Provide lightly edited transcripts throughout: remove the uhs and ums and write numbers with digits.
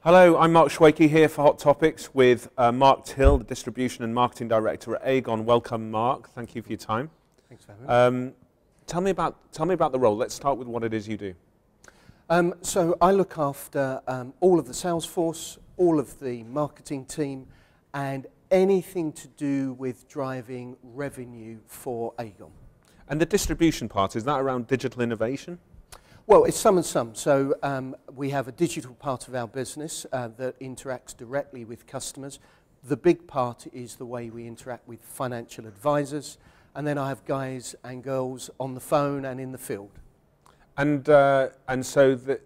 Hello, I'm Mark Schwakey here for Hot Topics with Mark Till, the Distribution and Marketing Director at Aegon. Welcome, Mark. Thank you for your time. Thanks for having me. Tell me about the role. Let's start with what it is you do. So I look after all of the sales force, all of the marketing team, and anything to do with driving revenue for Aegon. And the distribution part, is that around digital innovation? Well, it's some and some. So we have a digital part of our business that interacts directly with customers. The big part is the way we interact with financial advisors. And then I have guys and girls on the phone and in the field. And so the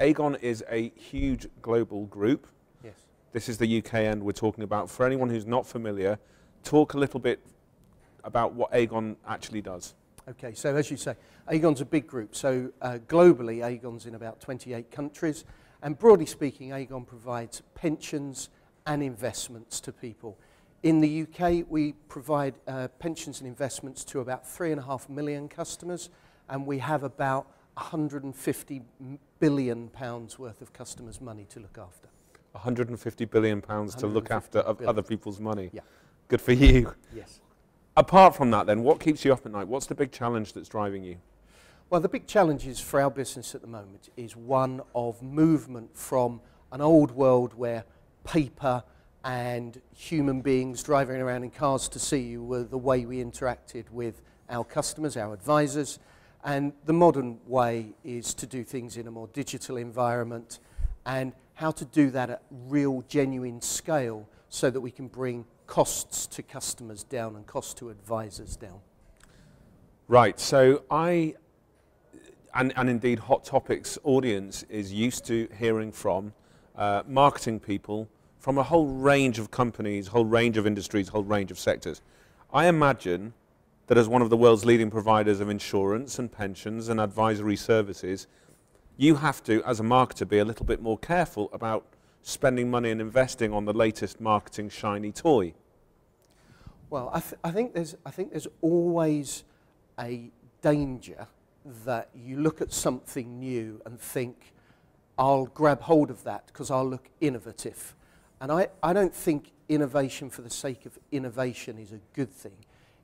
Aegon is a huge global group. Yes. This is the UK end we're talking about. For anyone who's not familiar, talk a little bit about what Aegon actually does. Okay, so as you say, Aegon's a big group. So globally, Aegon's in about 28 countries. And broadly speaking, Aegon provides pensions and investments to people. In the UK, we provide pensions and investments to about 3.5 million customers. And we have about £150 billion worth of customers' money to look after. £150 billion to look after of other people's money. Yeah. Good for you. Yes. Apart from that then, what keeps you up at night? What's the big challenge that's driving you? Well, the big challenges for our business at the moment is one of movement from an old world where paper and human beings driving around in cars to see you were the way we interacted with our customers, our advisors. And the modern way is to do things in a more digital environment, and how to do that at real, genuine scale so that we can bring costs to customers down and costs to advisors down. Right, so and indeed Hot Topics audience is used to hearing from marketing people from a whole range of companies, whole range of industries, whole range of sectors. I imagine that as one of the world's leading providers of insurance and pensions and advisory services, you have to, as a marketer, be a little bit more careful about spending money and investing on the latest marketing shiny toy. Well, I think there's always a danger that you look at something new and think, I'll grab hold of that because I'll look innovative. And I don't think innovation for the sake of innovation is a good thing.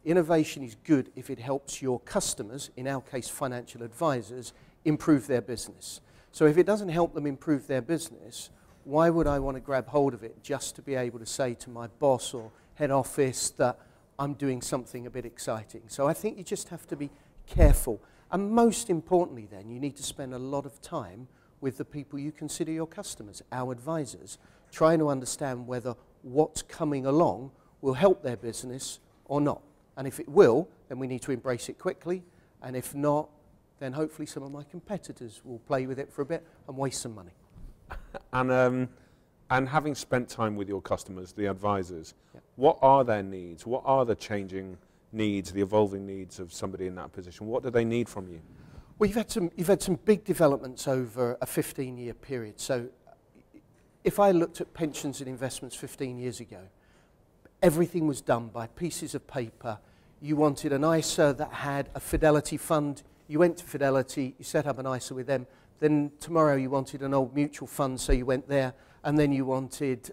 Innovation is good if it helps your customers, in our case financial advisors, improve their business. So if it doesn't help them improve their business, why would I want to grab hold of it just to be able to say to my boss or head office that I'm doing something a bit exciting? So I think you just have to be careful. And most importantly then, you need to spend a lot of time with the people you consider your customers, our advisors, trying to understand whether what's coming along will help their business or not. And if it will, then we need to embrace it quickly. And if not, then hopefully some of my competitors will play with it for a bit and waste some money. And having spent time with your customers, the advisors, yeah. What are their needs? What are the changing needs, the evolving needs of somebody in that position? What do they need from you? Well, you've had some big developments over a 15-year period. So if I looked at pensions and investments 15 years ago, everything was done by pieces of paper. You wanted an ISA that had a Fidelity fund. You went to Fidelity, you set up an ISA with them. Then tomorrow you wanted an old mutual fund, so you went there. And then you wanted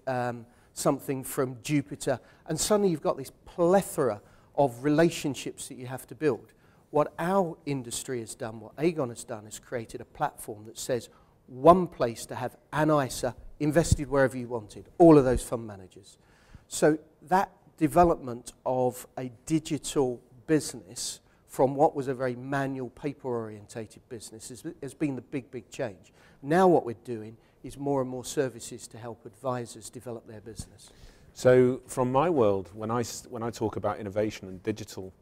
something from Jupiter. And suddenly you've got this plethora of relationships that you have to build. What our industry has done, what Aegon has done, is created a platform that says one place to have an ISA invested wherever you wanted, all of those fund managers. So that development of a digital business from what was a very manual, paper-orientated business has been the big, big change. Now what we're doing is more and more services to help advisors develop their business. So from my world, when I talk about innovation and digital,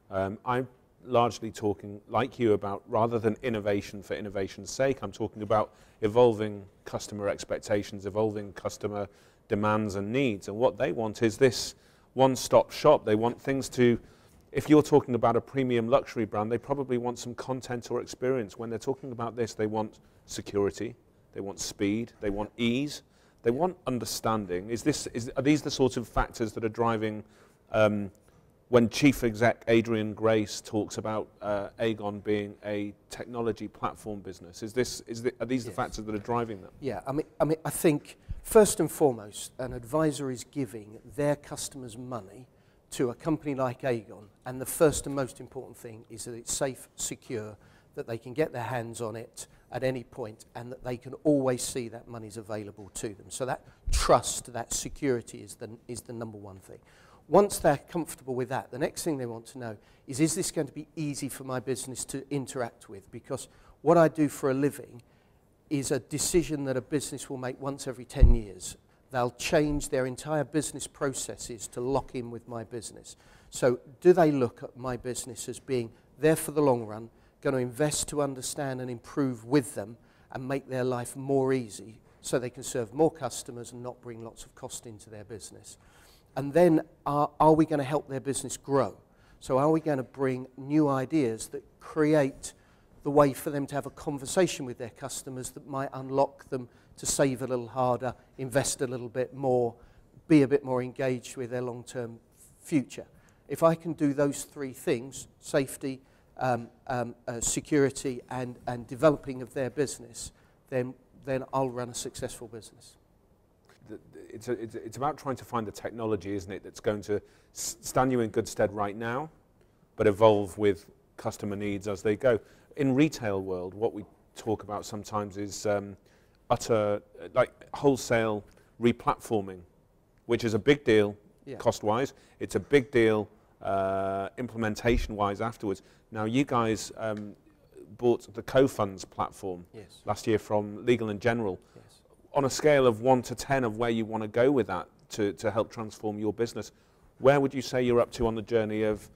I'm largely talking, like you, about rather than innovation for innovation's sake, I'm talking about evolving customer expectations, evolving customer demands and needs. And what they want is this one-stop shop. They want things to, if you're talking about a premium luxury brand, they probably want some content or experience. When they're talking about this, they want security, they want speed, they want ease, they want understanding. Are these the sorts of factors that are driving, when Chief Exec Adrian Grace talks about Aegon being a technology platform business, are these the factors that are driving that? Yeah, I mean, I think First and foremost, an advisor is giving their customers money to a company like Aegon, and the first and most important thing is that it's safe, secure, that they can get their hands on it at any point, and that they can always see that money's available to them. So that trust, that security is the number one thing. Once they're comfortable with that, the next thing they want to know is this going to be easy for my business to interact with? Because what I do for a living is a decision that a business will make once every 10 years. They'll change their entire business processes to lock in with my business. So do they look at my business as being there for the long run, going to invest to understand and improve with them and make their life more easy so they can serve more customers and not bring lots of cost into their business? And then are we going to help their business grow? So are we going to bring new ideas that create the way for them to have a conversation with their customers that might unlock them to save a little harder, invest a little bit more, be a bit more engaged with their long-term future? If I can do those three things, safety, security and developing of their business, then I'll run a successful business. It's about trying to find the technology, isn't it, that's going to stand you in good stead right now, but evolve with customer needs as they go. In retail world, what we talk about sometimes is utter, like wholesale replatforming, which is a big deal cost-wise. It's a big deal implementation-wise afterwards. Now, you guys bought the Cofunds platform last year from Legal and General. On a scale of 1 to 10 of where you want to go with that to help transform your business, where would you say you're up to on the journey of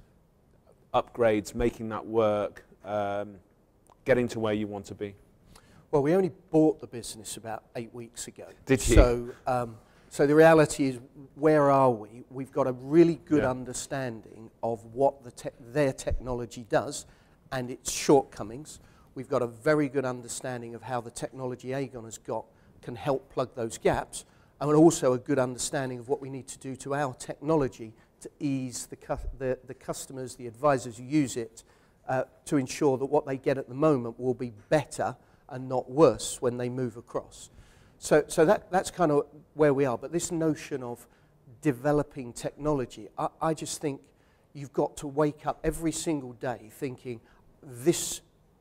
upgrades, making that work, getting to where you want to be? Well, we only bought the business about 8 weeks ago. Did you? So the reality is, where are we? We've got a really good understanding of what their technology does and its shortcomings. We've got a very good understanding of how the technology Aegon has got can help plug those gaps, and also a good understanding of what we need to do to our technology to ease the customers, the advisors who use it, to ensure that what they get at the moment will be better and not worse when they move across. So that's kind of where we are. But this notion of developing technology, I just think you've got to wake up every single day thinking,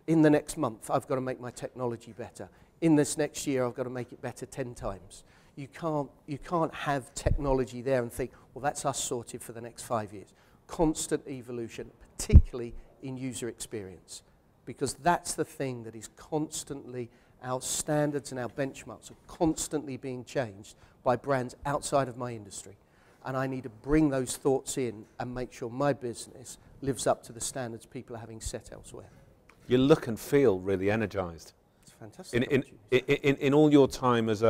in the next month, I've got to make my technology better. In this next year, I've got to make it better 10 times. You can't have technology there and think, well, that's us sorted for the next 5 years. Constant evolution, particularly in user experience, because that's the thing that is constantly, our standards and our benchmarks are constantly being changed by brands outside of my industry. And I need to bring those thoughts in and make sure my business lives up to the standards people are having set elsewhere. You look and feel really energized. Fantastic. In all your time as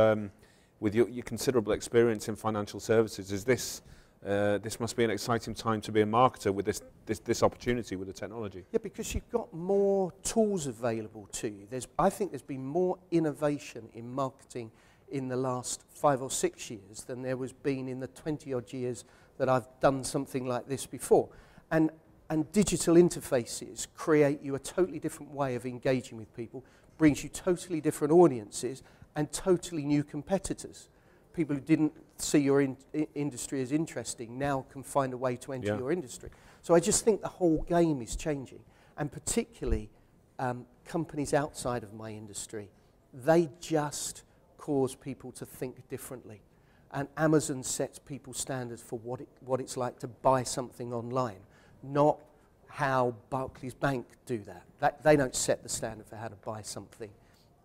with your considerable experience in financial services, is this must be an exciting time to be a marketer with this opportunity with the technology? Yeah, because you've got more tools available to you. I think there's been more innovation in marketing in the last 5 or 6 years than there was been in the 20-odd years that I've done something like this before. And digital interfaces create you a totally different way of engaging with people, brings you totally different audiences and totally new competitors. People who didn't see your industry as interesting now can find a way to enter your industry. So I just think the whole game is changing. And particularly companies outside of my industry, they just cause people to think differently. And Amazon sets people's standards for what it's like to buy something online, not how Barclays Bank do that. They don't set the standard for how to buy something.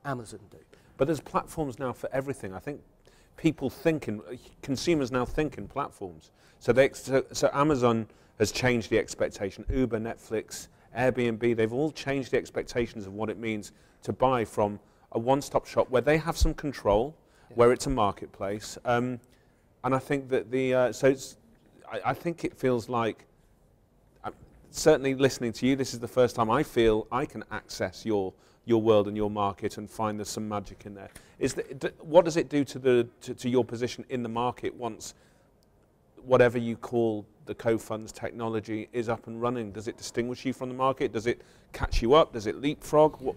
Amazon do. But there's platforms now for everything. I think consumers now think in platforms. So Amazon has changed the expectation. Uber, Netflix, Airbnb, they've all changed the expectations of what it means to buy from a one-stop shop where they have some control, where it's a marketplace. And I think that I think it feels like, certainly listening to you, this is the first time I feel I can access your world and your market and find there's some magic in there. What does it do to your position in the market once whatever you call the Cofunds technology is up and running? Does it distinguish you from the market? Does it catch you up? Does it leapfrog?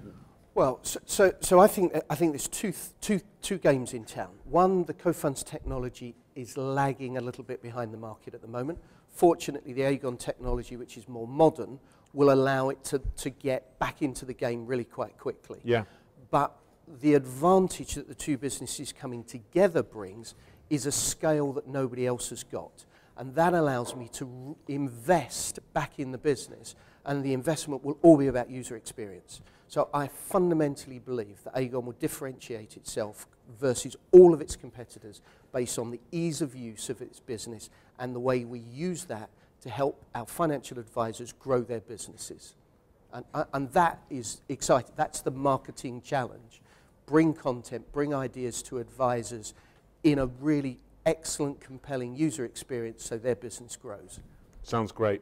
Well, so I think there's two games in town. One, the Cofunds technology is lagging a little bit behind the market at the moment. Fortunately, the Aegon technology, which is more modern, will allow it to get back into the game really quite quickly. Yeah. But the advantage that the two businesses coming together brings is a scale that nobody else has got. And that allows me to invest back in the business, and the investment will all be about user experience. So I fundamentally believe that Aegon will differentiate itself versus all of its competitors based on the ease of use of its business and the way we use that to help our financial advisors grow their businesses. And that is exciting. That's the marketing challenge. Bring content, bring ideas to advisors in a really excellent, compelling user experience so their business grows. Sounds great.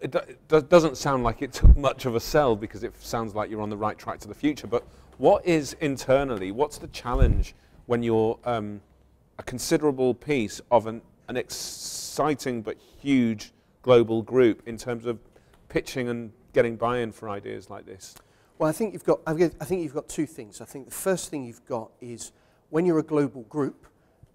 It doesn't sound like it took much of a sell, because it sounds like you're on the right track to the future, but what is internally, what's the challenge when you're a considerable piece of an exciting but huge global group in terms of pitching and getting buy-in for ideas like this? Well, I think you've got two things. I think the first thing you've got is when you're a global group,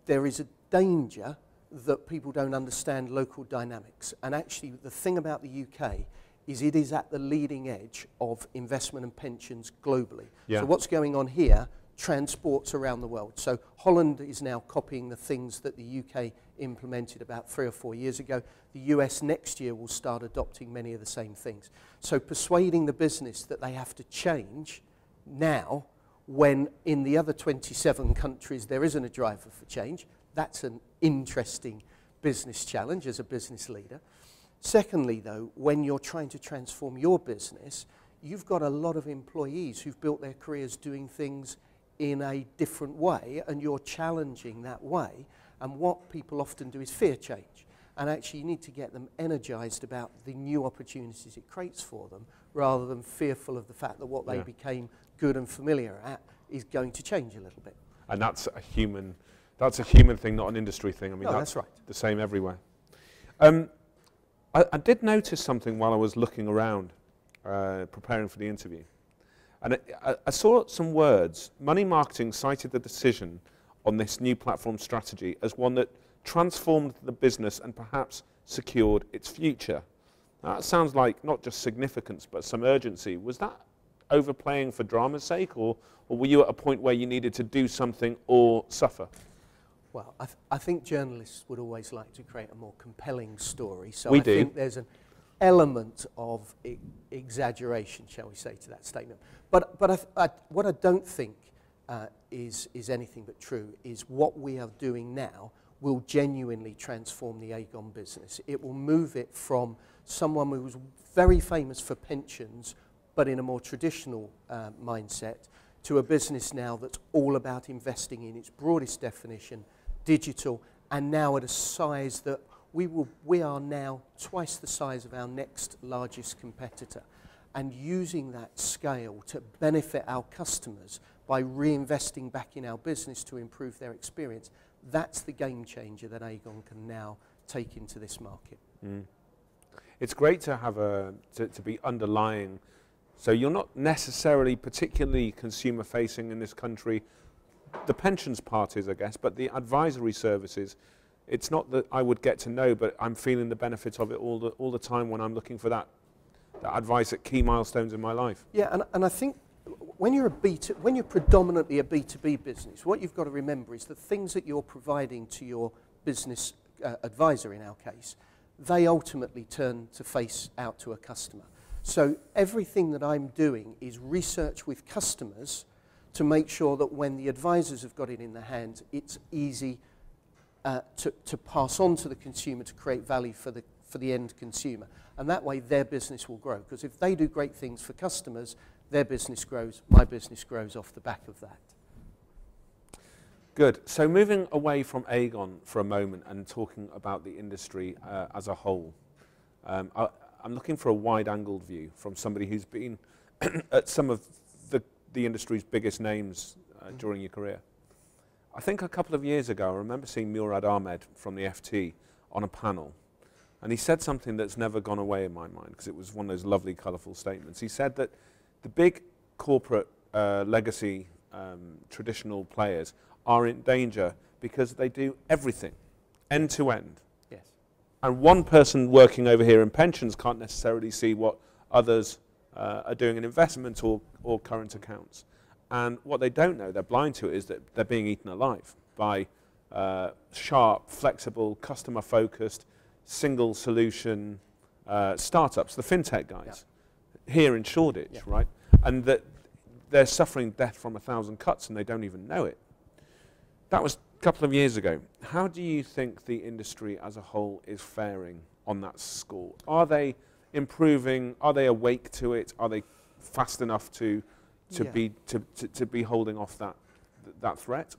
there is a danger that people don't understand local dynamics. And actually, the thing about the UK is it is at the leading edge of investment and pensions globally. Yeah. So what's going on here transports around the world. So Holland is now copying the things that the UK implemented about 3 or 4 years ago. The US next year will start adopting many of the same things. So persuading the business that they have to change now, when in the other 27 countries there isn't a driver for change, that's an interesting business challenge as a business leader. Secondly, though, when you're trying to transform your business, you've got a lot of employees who've built their careers doing things in a different way, and you're challenging that way. And what people often do is fear change. And actually, you need to get them energized about the new opportunities it creates for them, rather than fearful of the fact that what they became good and familiar at is going to change a little bit. And that's a human thing, not an industry thing. I mean, that's right. The same everywhere. I did notice something while I was looking around, preparing for the interview. And I saw some words. Money Marketing cited the decision on this new platform strategy as one that transformed the business and perhaps secured its future. Now, that sounds like not just significance, but some urgency. Was that overplaying for drama's sake, or were you at a point where you needed to do something or suffer? Well, I think journalists would always like to create a more compelling story. So I think there's an element of exaggeration, shall we say, to that statement. But what I don't think is anything but true is what we are doing now will genuinely transform the Aegon business. It will move it from someone who was very famous for pensions, but in a more traditional mindset, to a business now that's all about investing in its broadest definition, digital, and now at a size that we are now twice the size of our next largest competitor, and using that scale to benefit our customers by reinvesting back in our business to improve their experience. That's the game changer that Aegon can now take into this market. Mm. It's great to have to be underlying. So you're not necessarily particularly consumer facing in this country. The pensions part is, I guess, but the advisory services, it's not that I would get to know, but I'm feeling the benefits of it all the time when I'm looking for that advice at key milestones in my life. Yeah, and I think when you're predominantly a B2B business, what you've got to remember is the things that you're providing to your business advisor, in our case, they ultimately turn to face out to a customer. So everything that I'm doing is research with customers to make sure that when the advisors have got it in their hands, it's easy to pass on to the consumer to create value for the end consumer. And that way their business will grow. Because if they do great things for customers, their business grows, my business grows off the back of that. Good. So moving away from Aegon for a moment and talking about the industry as a whole. I'm looking for a wide-angled view from somebody who's been at some of the industry's biggest names during your career. I think a couple of years ago, I remember seeing Murad Ahmed from the FT on a panel, and he said something that's never gone away in my mind, because it was one of those lovely, colourful statements. He said that the big corporate legacy traditional players are in danger because they do everything end to end. Yes. And one person working over here in pensions can't necessarily see what others are doing in investment or current accounts. And what they don't know, they're blind to it, is that they're being eaten alive by sharp, flexible, customer-focused, single solution startups, the fintech guys, here in Shoreditch, right? And that they're suffering death from 1,000 cuts and they don't even know it. That was a couple of years ago. How do you think the industry as a whole is faring on that score? Are they improving? Are they awake to it? Are they fast enough to be holding off that threat?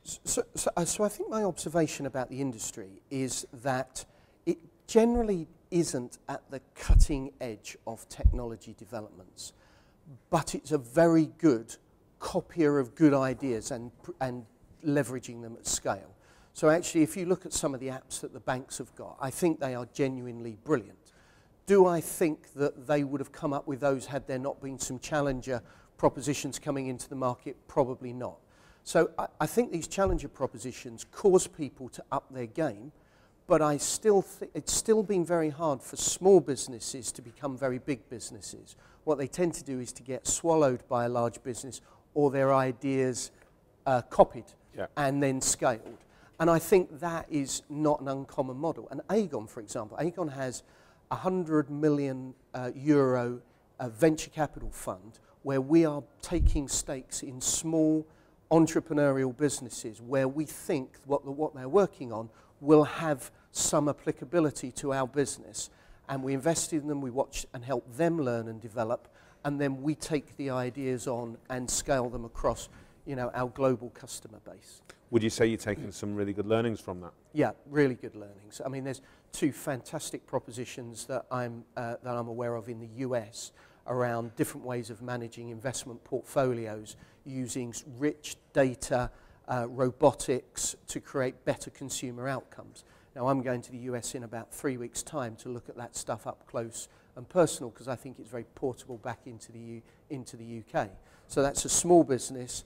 So I think my observation about the industry is that it generally isn't at the cutting edge of technology developments, but it's a very good copier of good ideas and leveraging them at scale. So actually, if you look at some of the apps that the banks have got, I think they are genuinely brilliant. Do I think that they would have come up with those had there not been some challenger propositions coming into the market? Probably not. So I think these challenger propositions cause people to up their game, but I still think it's still been very hard for small businesses to become very big businesses. What they tend to do is to get swallowed by a large business or their ideas copied and then scaled. And I think that is not an uncommon model. And Aegon, for example, Aegon has a €100 million venture capital fund where we are taking stakes in small entrepreneurial businesses where we think what they're working on will have some applicability to our business. And we invest in them, we watch and help them learn and develop, and then we take the ideas on and scale them across, our global customer base. Would you say you're taking some really good learnings from that? Yeah, really good learnings. I mean, there's two fantastic propositions that I'm aware of in the US around different ways of managing investment portfolios using rich data, robotics to create better consumer outcomes. Now, I'm going to the US in about 3 weeks' time to look at that stuff up close and personal because I think it's very portable back into the UK. So that's a small business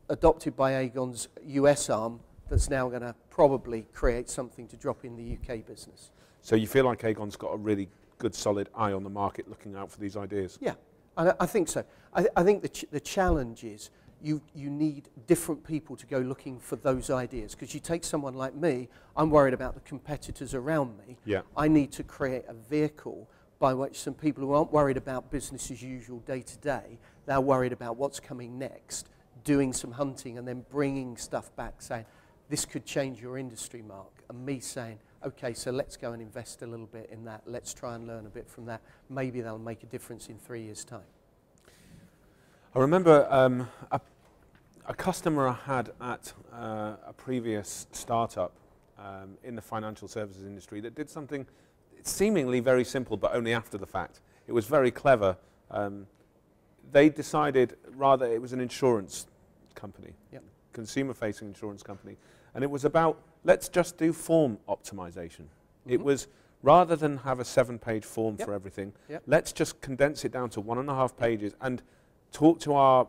adopted by Aegon's US arm that's now going to probably create something to drop in the UK business. So you feel like Aegon's got a really good solid eye on the market looking out for these ideas? Yeah, I think so. I think the challenge is you need different people to go looking for those ideas because you take someone like me, I'm worried about the competitors around me. Yeah. I need to create a vehicle by which some people who aren't worried about business as usual day to day, they're worried about what's coming next, doing some hunting and then bringing stuff back saying, this could change your industry, Mark, and me saying, okay, so let's go and invest a little bit in that. Let's try and learn a bit from that. Maybe that'll make a difference in 3 years' time. I remember a customer I had at a previous startup in the financial services industry that did something seemingly very simple, but only after the fact. It was very clever. They decided, rather, it was an insurance company, consumer-facing insurance company, and it was about, let's just do form optimization. It was, rather than have a 7-page form for everything, let's just condense it down to 1.5 pages and talk to our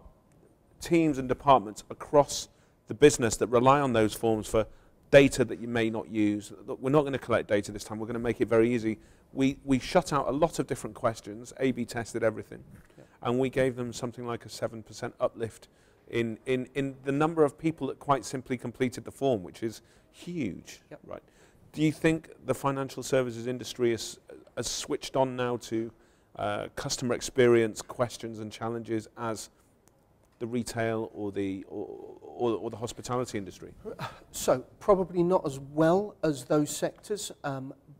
teams and departments across the business that rely on those forms for data that you may not use. Look, we're not going to collect data this time, we're going to make it very easy. We shut out a lot of different questions, A/B tested everything, and we gave them something like a 7% uplift in the number of people that quite simply completed the form, which is huge, right? Do you think the financial services industry has switched on now to customer experience questions and challenges as the retail or the hospitality industry? So probably not as well as those sectors,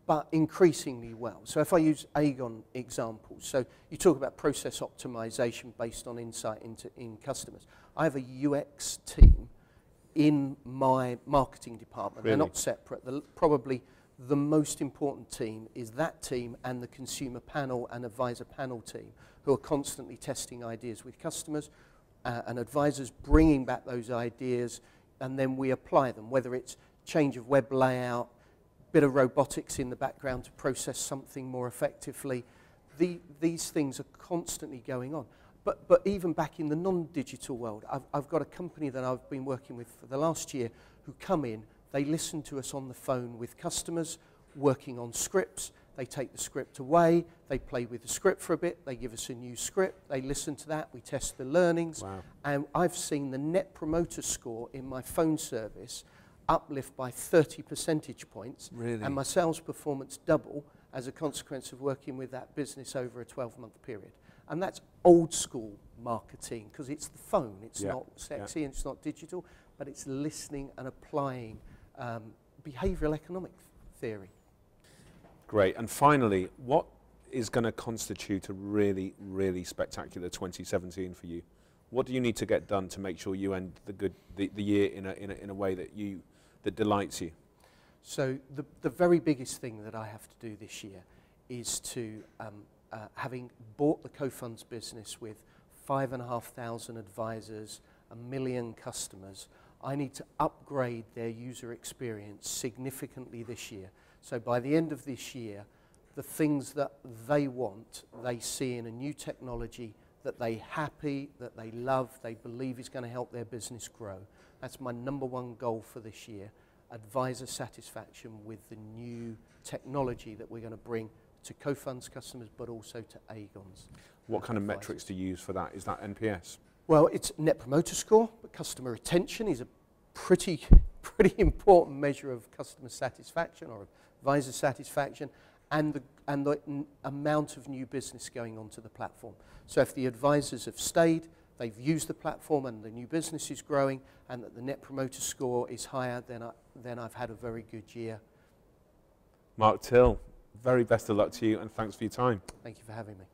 but increasingly well. So if I use Aegon examples, so you talk about process optimization based on insight in customers. I have a UX team in my marketing department. Really? They're not separate. Probably the most important team is that team and the consumer panel and advisor panel team who are constantly testing ideas with customers and advisors, bringing back those ideas, and then we apply them, whether it's change of web layout, bit of robotics in the background to process something more effectively. These things are constantly going on. But even back in the non-digital world, I've got a company that I've been working with for the last year who come in, they listen to us on the phone with customers, working on scripts, they take the script away, they play with the script for a bit, they give us a new script, they listen to that, we test the learnings, Wow. and I've seen the net promoter score in my phone service uplift by 30 percentage points, Really? and my sales performance double as a consequence of working with that business over a 12-month period. And that's old school marketing, because it's the phone, it's not sexy and it's not digital, but it's listening and applying behavioral economic theory. Great. And finally, what is going to constitute a really, really spectacular 2017 for you? What do you need to get done to make sure you end the year in a way that delights you? So the very biggest thing that I have to do this year is to, having bought the Cofunds business with 5,500 advisors, 1 million customers, I need to upgrade their user experience significantly this year. So by the end of this year, the things that they want, they see in a new technology that they're happy, that they love, they believe is going to help their business grow. That's my #1 goal for this year, advisor satisfaction with the new technology that we're going to bring to Cofunds customers, but also to Aegons. What kind of metrics do you use for that? Is that NPS? Well, it's Net Promoter Score, but customer retention is a pretty important measure of customer satisfaction or advisor satisfaction, and the amount of new business going onto the platform. So if the advisors have stayed, they've used the platform and the new business is growing, and that the Net Promoter Score is higher, then I've had a very good year. Mark Till, very best of luck to you, and thanks for your time. Thank you for having me.